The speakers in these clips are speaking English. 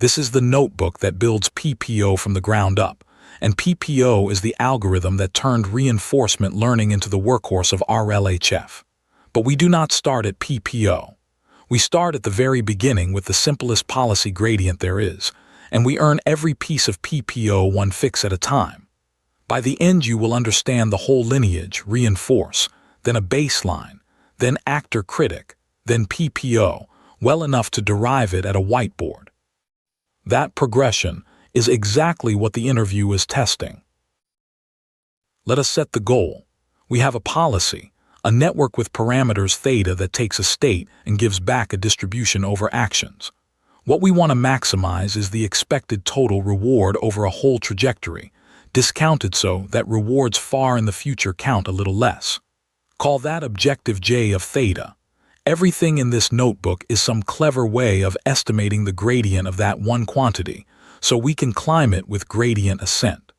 This is the notebook that builds PPO from the ground up, and PPO is the algorithm that turned reinforcement learning into the workhorse of RLHF. But we do not start at PPO. We start at the very beginning with the simplest policy gradient there is, and we earn every piece of PPO one fix at a time. By the end you will understand the whole lineage, reinforce, then a baseline, then Actor-Critic, then PPO, well enough to derive it at a whiteboard. That progression is exactly what the interview is testing. Let us set the goal. We have a policy, a network with parameters theta that takes a state and gives back a distribution over actions. What we want to maximize is the expected total reward over a whole trajectory, discounted so that rewards far in the future count a little less. Call that objective J of theta. Everything in this notebook is some clever way of estimating the gradient of that one quantity, so we can climb it with gradient ascent.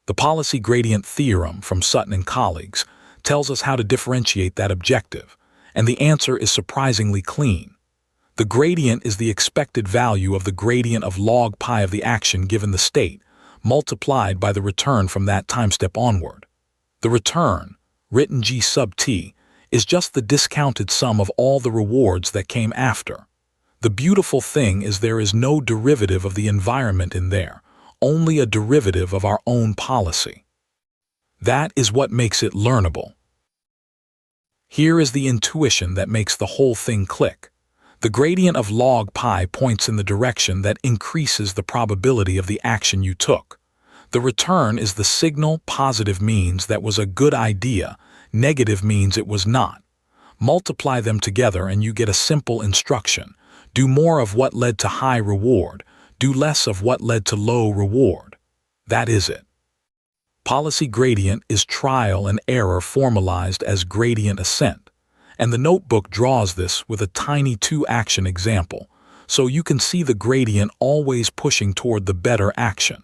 The policy gradient theorem from Sutton and colleagues tells us how to differentiate that objective, and the answer is surprisingly clean. The gradient is the expected value of the gradient of log pi of the action given the state, multiplied by the return from that time step onward. The return, written G sub t, is just the discounted sum of all the rewards that came after. The beautiful thing is there is no derivative of the environment in there, only a derivative of our own policy. That is what makes it learnable. Here is the intuition that makes the whole thing click. The gradient of log pi points in the direction that increases the probability of the action you took. The return is the signal, positive means that was a good idea, negative means it was not. Multiply them together and you get a simple instruction. Do more of what led to high reward, do less of what led to low reward. That is it. Policy gradient is trial and error formalized as gradient ascent, and the notebook draws this with a tiny two-action example, so you can see the gradient always pushing toward the better action.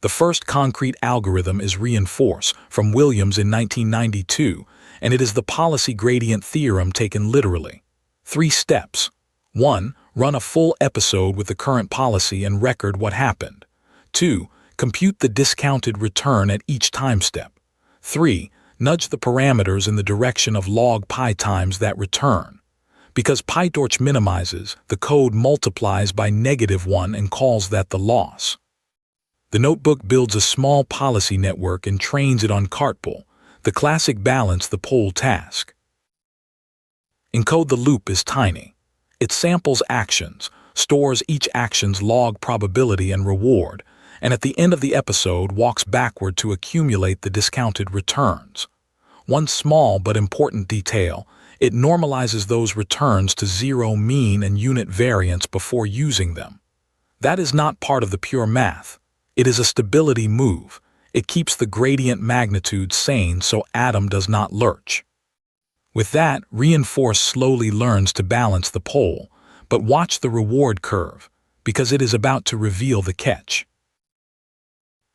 The first concrete algorithm is reinforce from Williams in 1992, and it is the policy gradient theorem taken literally. 3 steps. 1. Run a full episode with the current policy and record what happened. 2. Compute the discounted return at each time step. 3. Nudge the parameters in the direction of log pi times that return. Because PyTorch minimizes, the code multiplies by -1 and calls that the loss. The notebook builds a small policy network and trains it on cartpool, the classic balance the pole task. Encode the loop is tiny. It samples actions, stores each action's log probability and reward, and at the end of the episode walks backward to accumulate the discounted returns. One small but important detail, it normalizes those returns to 0 mean and unit variance before using them. That is not part of the pure math. It is a stability move. It keeps the gradient magnitude sane so atom does not lurch. With that, reinforce slowly learns to balance the pole, but watch the reward curve, because it is about to reveal the catch.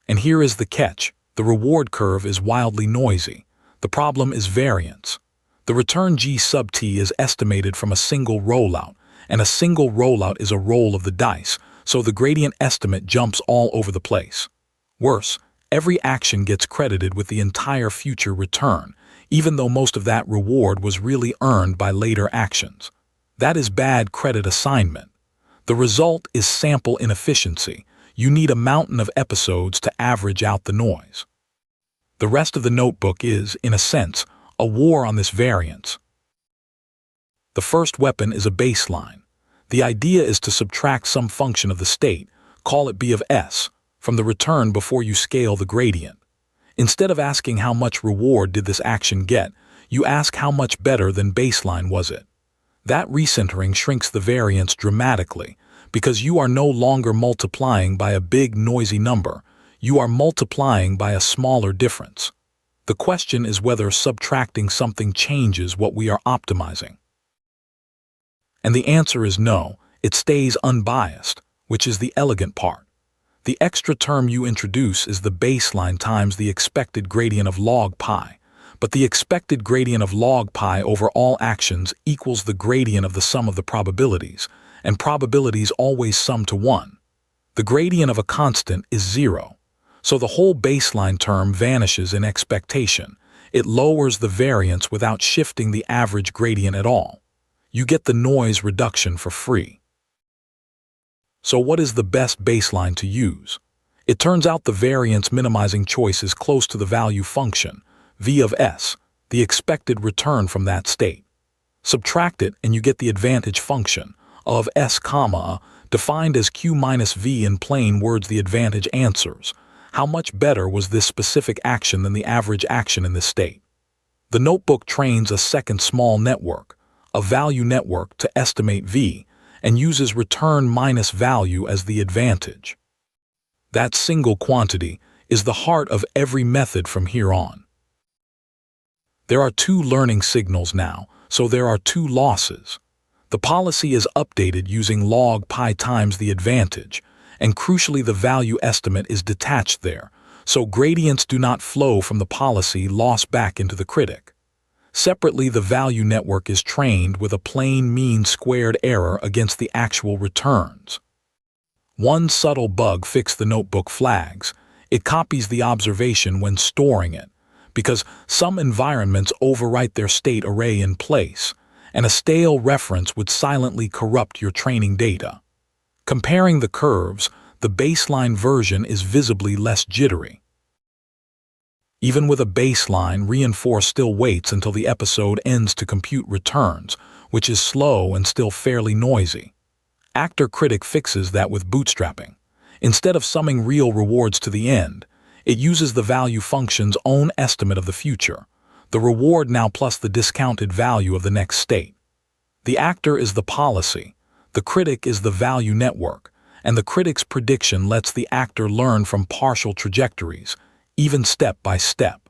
And here is the catch. The reward curve is wildly noisy. The problem is variance. The return G sub t is estimated from a single rollout, and a single rollout is a roll of the dice, so the gradient estimate jumps all over the place. Worse, every action gets credited with the entire future return, even though most of that reward was really earned by later actions. That is bad credit assignment. The result is sample inefficiency. You need a mountain of episodes to average out the noise. The rest of the notebook is, in a sense, a war on this variance. The first weapon is a baseline. The idea is to subtract some function of the state, call it b of s, from the return before you scale the gradient. Instead of asking how much reward did this action get, you ask how much better than baseline was it. That recentering shrinks the variance dramatically, because you are no longer multiplying by a big noisy number, you are multiplying by a smaller difference. The question is whether subtracting something changes what we are optimizing. And the answer is no, it stays unbiased, which is the elegant part. The extra term you introduce is the baseline times the expected gradient of log pi, but the expected gradient of log pi over all actions equals the gradient of the sum of the probabilities, and probabilities always sum to 1. The gradient of a constant is 0, so the whole baseline term vanishes in expectation. It lowers the variance without shifting the average gradient at all. You get the noise reduction for free. So what is the best baseline to use? It turns out the variance minimizing choice is close to the value function, v of s, the expected return from that state. Subtract it and you get the advantage function, of s, defined as q minus v. In plain words, the advantage answers. How much better was this specific action than the average action in this state? The notebook trains a second small network, a value network, to estimate v, and uses return minus value as the advantage. That single quantity is the heart of every method from here on. There are 2 learning signals now, so there are 2 losses. The policy is updated using log pi times the advantage, and crucially the value estimate is detached there, so gradients do not flow from the policy loss back into the critic. Separately, the value network is trained with a plain mean squared error against the actual returns. One subtle bug fixed the notebook flags. It copies the observation when storing it, because some environments overwrite their state array in place, and a stale reference would silently corrupt your training data. Comparing the curves, the baseline version is visibly less jittery. Even with a baseline, reinforce still waits until the episode ends to compute returns, which is slow and still fairly noisy. Actor-Critic fixes that with bootstrapping. Instead of summing real rewards to the end, it uses the value function's own estimate of the future, the reward now plus the discounted value of the next state. The actor is the policy, the critic is the value network, and the critic's prediction lets the actor learn from partial trajectories, even step by step.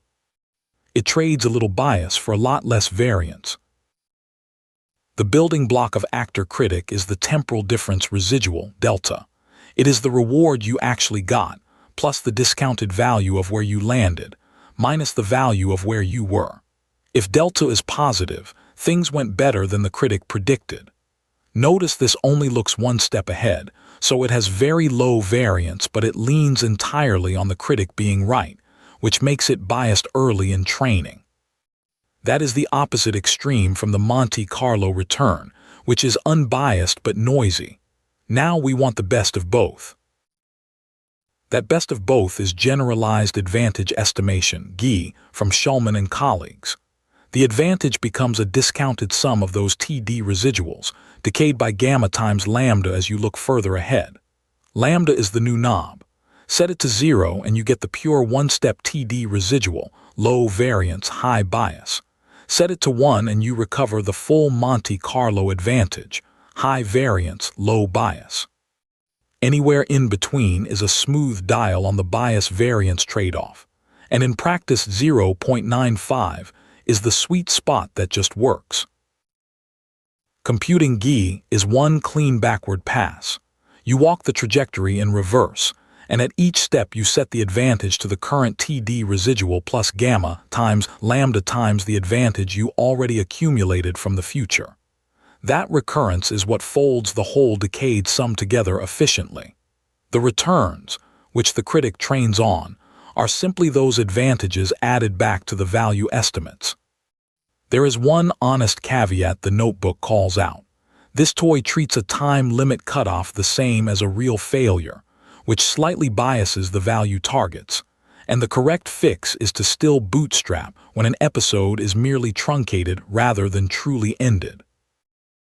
It trades a little bias for a lot less variance. The building block of Actor-Critic is the temporal difference residual, delta. It is the reward you actually got, plus the discounted value of where you landed, minus the value of where you were. If delta is positive, things went better than the critic predicted. Notice this only looks 1 step ahead, so it has very low variance, but it leans entirely on the critic being right, which makes it biased early in training. That is the opposite extreme from the Monte Carlo return, which is unbiased but noisy. Now we want the best of both. That best of both is generalized advantage estimation, GE, from Schulman and colleagues. The advantage becomes a discounted sum of those TD residuals, decayed by gamma times lambda as you look further ahead. Lambda is the new knob. Set it to 0 and you get the pure 1-step TD residual, low variance, high bias. Set it to 1 and you recover the full Monte Carlo advantage, high variance, low bias. Anywhere in between is a smooth dial on the bias-variance trade-off, and in practice 0.95 is the sweet spot that just works. Computing GE is one clean backward pass. You walk the trajectory in reverse, and at each step you set the advantage to the current TD residual plus gamma times lambda times the advantage you already accumulated from the future. That recurrence is what folds the whole decayed sum together efficiently. The returns, which the critic trains on, are simply those advantages added back to the value estimates. There is one honest caveat the notebook calls out. This toy treats a time limit cutoff the same as a real failure, which slightly biases the value targets, and the correct fix is to still bootstrap when an episode is merely truncated rather than truly ended.